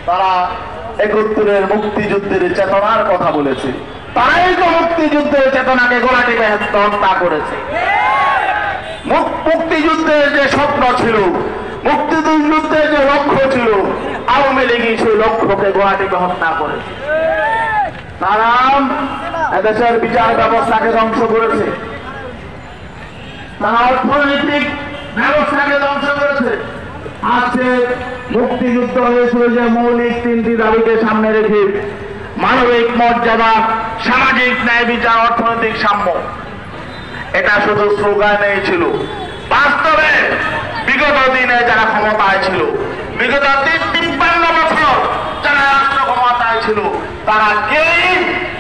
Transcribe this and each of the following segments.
তারা ৭১-এর মুক্তিযুদ্ধের চেতনার কথা বলেছে। তারাই তো মুক্তিযুদ্ধের চেতনাকে গলা টিপে হত্যা করেছে। মুক্তিযুদ্ধের যে স্বপ্ন ছিল, মুক্তিযুদ্ধের যে লক্ষ্য ছিল, আওয়ামী লীগই সেই লক্ষ্যকে গলা টিপে হত্যা করেছে। তারা এদেশের বিচার ব্যবস্থাকে ধ্বংস করেছে, তারা অর্থনৈতিক ব্যবস্থাকে ধ্বংস করেছে। আজকে মুক্তিযুদ্ধ হয়েছিল যে মৌলিক 3টি দাবিকে সামনে রেখে, মানবিক মর্যাদা, সামাজিক ন্যায় বিচার, অর্থনৈতিক সাম্য। এটা শুধু স্লোগানেই ছিল। বাস্তবে বিগত দিনে যারা ক্ষমতায় ছিল, বিগত 53 বছর যারা রাষ্ট্র ক্ষমতায় ছিল, তারা কেউই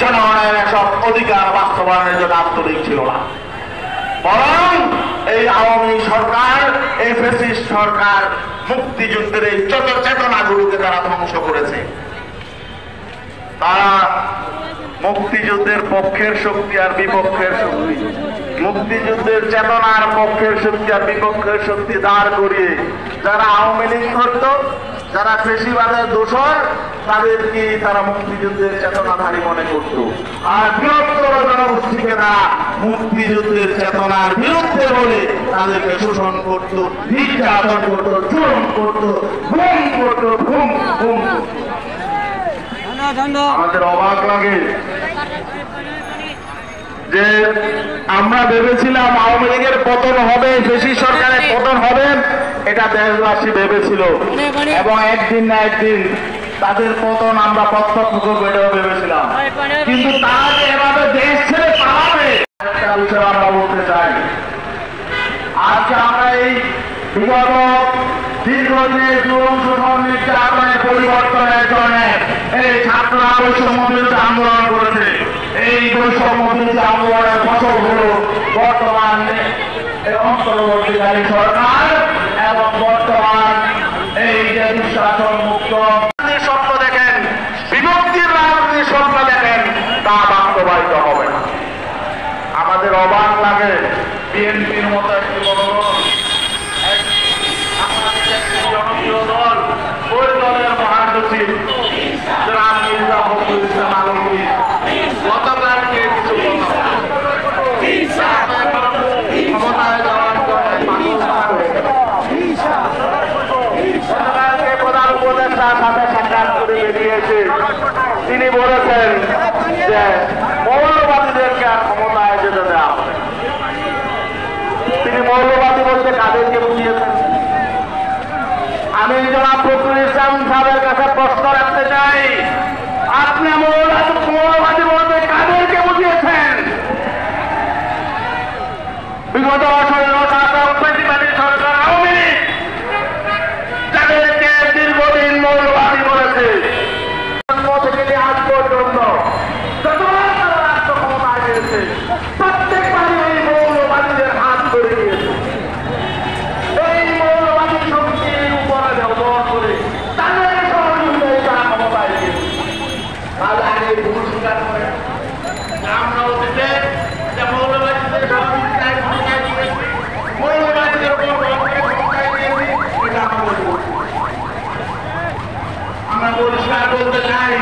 জনগণের সব অধিকার বাস্তবায়নের জন্য আন্তরিক ছিল না। বরং এই আওয়ামী সরকার, এই ফ্যাসিস্ট সরকার মুক্তিযুদ্ধের এই চেতনাগুলোকে তারা ধ্বংস করেছে। তারা মুক্তিযুদ্ধের পক্ষের শক্তি আর বিপক্ষের শক্তি, মুক্তিযুদ্ধের চেতনার পক্ষের শক্তি আর বিপক্ষের শক্তি দাঁড় করিয়ে যারা আওয়ামী লীগ করত, যারা ফ্যাসিবাদের দোষর, তাদেরকে তারা মুক্তিযুদ্ধের চেতনাধারী মনে করত। আর বৃহত্তর জনগোষ্ঠীকে তারা মুক্তিযুদ্ধের চেতনার বিরুদ্ধে বলে তাদেরকে শোষণ করত, নির্যাতন করত, জুলুম করত, ঘুম করত, ঘুম ঘুম। আমাদের অবাক লাগে যে আমরা ভেবেছিলাম আওয়ামী লীগের পতন হবে, ফ্যাসিস্ট সরকারের পতন হবে, এটা দেশবাসী ভেবেছিল, এবং একদিন না একদিন তাদের পতন আমরা প্রত্যক্ষ করবো এটাও ভেবেছিলাম। কিন্তু তারা যে এভাবে দেশ ছেড়ে পালাবে, একটা বিষয় আমরা বলতে চাই। আজকে আমরা এই বিগত দীর্ঘদিনের জুলুম শোষণ নির্যাতনের পরিবর্তনের জন্য এই ছাত্ররা বৈষম্য বিরোধী আন্দোলন করেছে। এই বৈষম্য বিরোধী আন্দোলনের ফসল হল বর্তমান অন্তর্বর্তীকালীন সরকার এবং বর্তমান এই যে দুঃশাসন মুক্ত স্বপ্ন দেখেন, বিভক্তির রাজনীতির স্বপ্ন দেখেন, তা বাস্তবায়িত হবে না। আমাদের অবাক লাগে বিএনপির মতো একটি বড় জনপ্রিয় দল, ওই দলের মহাসচিব জনাব মির্জা ফখরুল ইসলাম আলমগীর গতকালকে কিছু ক্ষমতায় যাওয়ার গতকালকে প্রধান উপদেষ্টার সাথে সাক্ষাৎ করে বেরিয়েছে। তিনি বলেছেন যে মৌলবাদীদেরকে আর ক্ষমতায় যেতে দেওয়া হবে। তিনি মৌলবাদী বলতে কাদেরকে বুঝিয়েছেন? আমি জনাব ফখরুল ইসলাম সাহেবের কাছে প্রশ্ন রাখতে চাই, আপনি মৌলবাদী বলতে কাদেরকে বুঝিয়েছেন? বিগত ফ্যাসিবাদী সরকার আওয়ামী লীগ যাদেরকে দীর্ঘদিন মৌলবাদী বলেছে, থেকে আজ পর্যন্ত যতবার তারা রাষ্ট্র ক্ষমতায় গিয়েছে প্রত্যেকবারই এই মৌলবাদীদের হাত ধরে নিয়েছে। এই মৌলবাদী শক্তির উপরে ব্যবহার করে তাদের সহযোগিতায় তারা ক্ষমতায় গিয়েছে। তাহলে আগে ভুল স্বীকার করে আমরা অতীতে যে মৌলবাদীদের সহযোগিতায় ক্ষমতায় গিয়েছি, মৌলবাদীদের উপর ক্ষমতায় গিয়েছি, এটা আমরা পরিষ্কার বলতে চাই।